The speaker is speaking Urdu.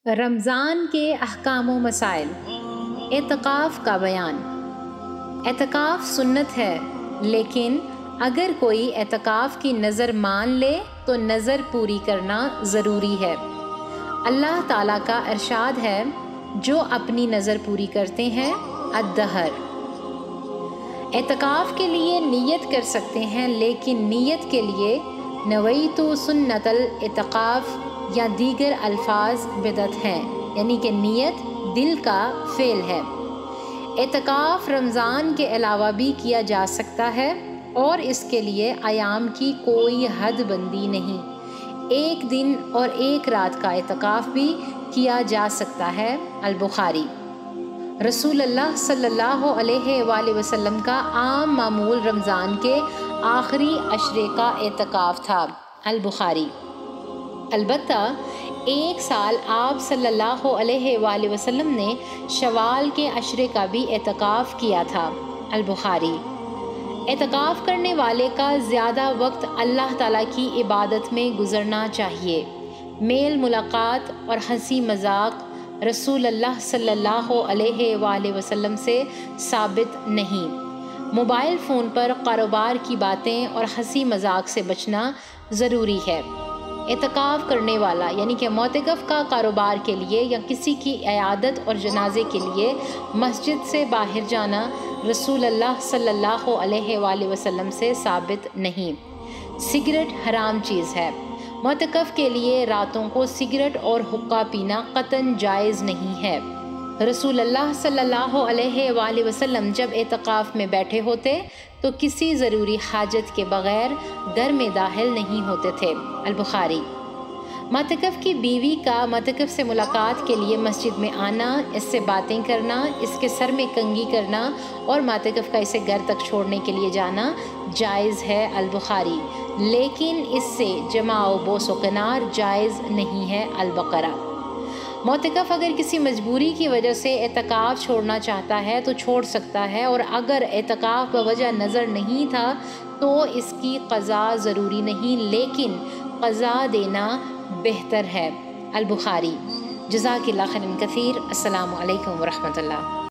رمضان کے احکام و مسائل۔ اعتکاف کا بیان۔ اعتکاف سنت ہے، لیکن اگر کوئی اعتکاف کی نظر مان لے تو نظر پوری کرنا ضروری ہے۔ اللہ تعالیٰ کا ارشاد ہے، جو اپنی نظر پوری کرتے ہیں الدہر۔ اعتکاف کے لیے نیت کر سکتے ہیں، لیکن نیت کے لیے نویت سنت الاعتکاف یا دیگر الفاظ بدعت ہیں، یعنی کہ نیت دل کا فعل ہے۔ اعتکاف رمضان کے علاوہ بھی کیا جا سکتا ہے اور اس کے لیے ایام کی کوئی حد بندی نہیں۔ ایک دن اور ایک رات کا اعتکاف بھی کیا جا سکتا ہے۔ البخاری۔ رسول اللہ صلی اللہ علیہ وآلہ وسلم کا عام معمول رمضان کے آخری عشرے کا اعتکاف تھا۔ البخاری۔ البتہ ایک سال آپ صلی اللہ علیہ وآلہ وسلم نے شوال کے عشرے کا بھی اعتکاف کیا تھا۔ البخاری۔ اعتکاف کرنے والے کا زیادہ وقت اللہ تعالیٰ کی عبادت میں گزرنا چاہیے۔ میل ملاقات اور ہنسی مذاق رسول اللہ صلی اللہ علیہ وآلہ وسلم سے ثابت نہیں۔ موبائل فون پر کاروبار کی باتیں اور ہنسی مذاق سے بچنا ضروری ہے۔ اعتکاف کرنے والا یعنی کہ معتکف کا کاروبار کے لیے یا کسی کی عیادت اور جنازے کے لیے مسجد سے باہر جانا رسول اللہ صلی اللہ علیہ وآلہ وسلم سے ثابت نہیں۔ سگریٹ حرام چیز ہے۔ معتکف کے لیے راتوں کو سگریٹ اور حقہ پینا قطعاً جائز نہیں ہے۔ رسول اللہ صلی اللہ علیہ وآلہ وسلم جب اعتکاف میں بیٹھے ہوتے تو کسی ضروری حاجت کے بغیر گھر میں داخل نہیں ہوتے تھے۔ البخاری۔ معتکف کی بیوی کا معتکف سے ملاقات کے لیے مسجد میں آنا، اس سے باتیں کرنا، اس کے سر میں کنگھی کرنا اور معتکف کا اسے گھر تک چھوڑنے کے لیے جانا جائز ہے۔ البخاری۔ لیکن اس سے جماع و بوس و کنار جائز نہیں ہے۔ البقرہ۔ معتکف اگر کسی مجبوری کی وجہ سے اعتکاف چھوڑنا چاہتا ہے تو چھوڑ سکتا ہے، اور اگر اعتکاف بوجہ نظر نہیں تھا تو اس کی قضا ضروری نہیں، لیکن قضا دینا بہتر ہے۔ البخاری۔ جزاک اللہ خیرا کثیر۔ السلام علیکم ورحمۃ اللہ۔